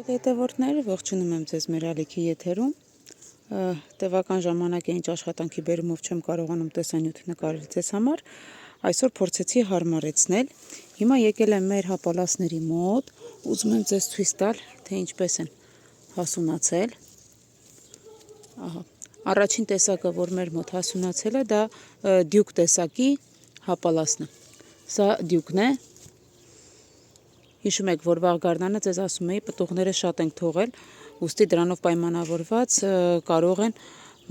Հետևորդներ, ողջունում եմ ձեզ մեր ալիքի եթերում։ Տևական ժամանակ է ինչ աշխատանքի բերումով չեմ կարողանում տեսանյութ նկարել ձեզ համար։ Այսօր փորձեցի հարմարեցնել։ Հիմա եկել եմ մեր հապալասների մոտ, ուզում եմ ձեզ ցույց տալ, թե ինչպես են հասունացել։ Ահա, առաջին տեսակը, որ մեր մոտ հասունացել է, դա դյուկ տեսակի հապալասն է։ Սա դյուկն է։ Հիշում եք, որ վաղ գարնանը ձեզ ասում էի, պտուղները շատ ենք թողել, ուստի դրանով պայմանավորված կարող են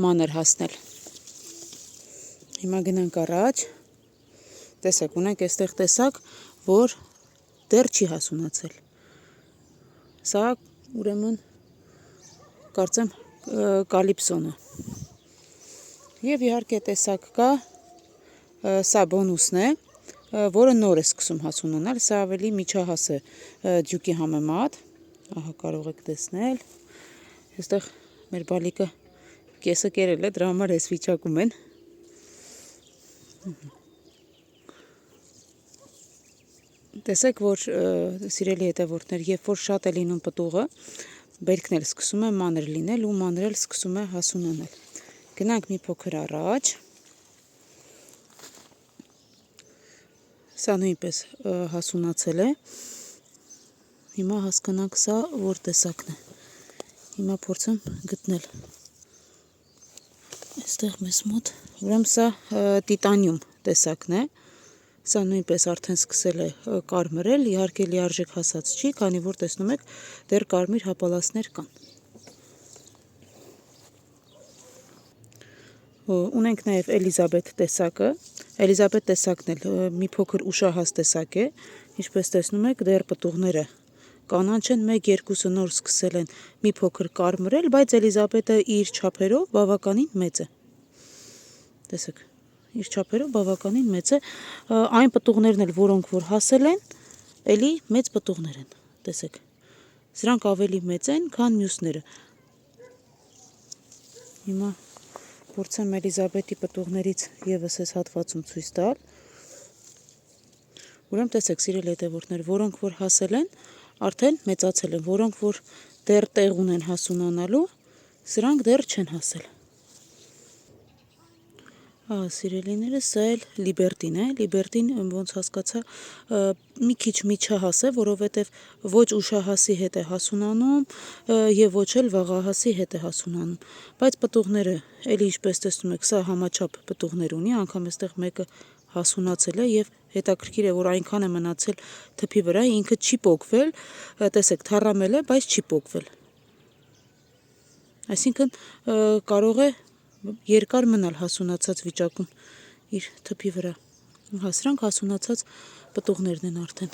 մանր հասնել։ Հիմա գնանք առաջ։ Տեսեք, ունենք այստեղ տեսակ, որ դեռ չի հասունացել։ Սա ուրեմն կարծեմ կալիպսոնը։ Եվ իհարկե տեսակ կա, սա բոնուսն է, որը նոր է սկսում հասունանալ, սա ավելի միջահաս է դյուկի համեմատ, ահա կարող եք տեսնել, այստեղ մեր բալիկը կեսը կերել է, դրա համար այս վիճակում են։ Տեսեք, որ սիրելի հետևորդներ, երբ որ շատ է լինում պտուղը, բերքն էլ սկսում է մանր լինել ու մանր էլ սկսում է հասունանալ։ Գնանք մի փոքր առաջ։ Սա նույնպես հասունացել է։ Հիմա հասկանանք սա որ տեսակն է։ Հիմա փորձեմ գտնել։ Այստեղ մեզ մոտ, ուրեմն սա տիտանիում տեսակն է։ Սա նույնպես արդեն սկսել է կարմրել, իհարկե լիարժեք հասած չի, քանի որ տեսնում եք, դեռ կարմիր հապալասներ կան։ Ունենք նաև Էլիզաբեթ տեսակը, Էլիզաբեթ տեսակն էլ մի փոքր ուշահաս տեսակ է, ինչպես տեսնում եք, դեռ պտուղները կանաչ են, 1-2-ը նոր սկսել են մի փոքր կարմրել, բայց Էլիզաբեթը իր չափերով բավականին մեծ է։ Տեսեք, իր չափերով բավականին մեծ է, այն պտուղներն էլ, որոնք որ հասել են, էլի մեծ պտուղներ են, տեսեք, սրանք ավելի մեծ են, քան մյուսները։ Հիմա փորձեմ Էլիզաբեթի պտուղներից ևս այս հատվածում ցույց տալ։ Ուրեմն տեսեք, սիրելի հետևորդներ, որոնք որ հասել են, արդեն մեծացել են, որոնք որ դեռ տեղ ունեն հասունանալու, սրանք դեռ չեն հասել։ Սիրելիներս, սա էլ լիբերտին է, լիբերտին ոնց հասկացա մի քիչ միջահաս է, որովհետև ոչ ուշահասի հետ է հասունանում և ոչ էլ վաղահասի հետ է հասունանում, բայց պտուղները, էլի ինչպես տեսնում եք, սա համաչափ պտուղներ ունի, անգամ այստեղ մեկը հասունացել է և հետաքրքիր է, որ այնքան է մնացել թփի վրա, ինքը չի պոկվել, տեսեք, թառամել է, բայց չի պոկվել։ Այսինքն կարող է երկար մնալ հասունացած վիճակում իր թփի վրա։ Սրանք հասունացած պտուղներն են արդեն։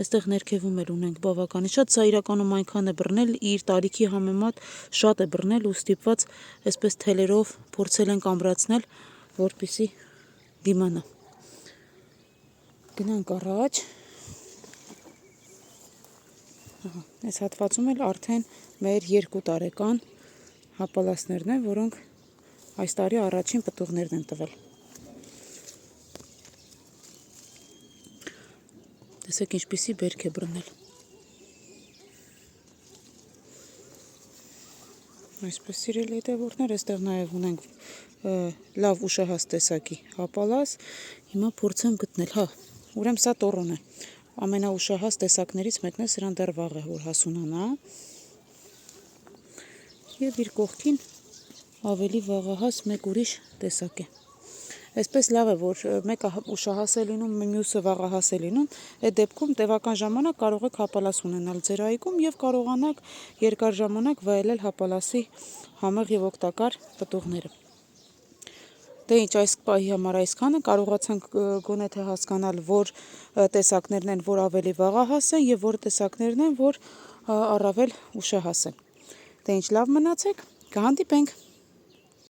Այստեղ ներքևում էլ ունենք բավականին շատ, սա իրականում այնքան է բռնել, իր տարիքի համեմատ շատ է բռնել ու ստիպված այսպես թելերով փորձել ենք ամրացնել, որպեսզի դիմանա։ Գնանք առաջ։ Այս հատվածում էլ արդեն մեր 2 տարեկան հապալասներն են, որոնք այս տարի առաջին պտուղներն են տվել։ Տեսեք ինչպիսի բերք է բռնել։ Այսպես սիրելի հետևորդներ, այստեղ նաև ունենք լավ ուշահաս տեսակի հապալաս։ Հիմա փորձեմ գտնել, ուրեմն սա տորոն է։ Ամենաուշահաս տեսակներից մեկն է, սրան դեռ վաղ է, որ հասունանա։ Եվ իր կողքին ավելի վաղահաս մեկ ուրիշ տեսակ է։ Այսպես լավ է, որ մեկը ուշահաս է լինում, մյուսը վաղահաս է լինում, այդ դեպքում տևական ժամանակ կարող եք հապալաս ունենալ ձեր այգում և կարողանաք երկար ժամանակ վայելել հապալասի համեղ և օգտակար պտուղները։ Դե ինչ, այս պահի համար այսքանը, կարողացանք գոնե թե հասկանալ, որ տեսակներն են, որ ավելի վաղահաս են և որ տեսակներն են, որ առավել ուշահաս են։ Դե ինչ, լավ մնացեք, կհանդիպենք։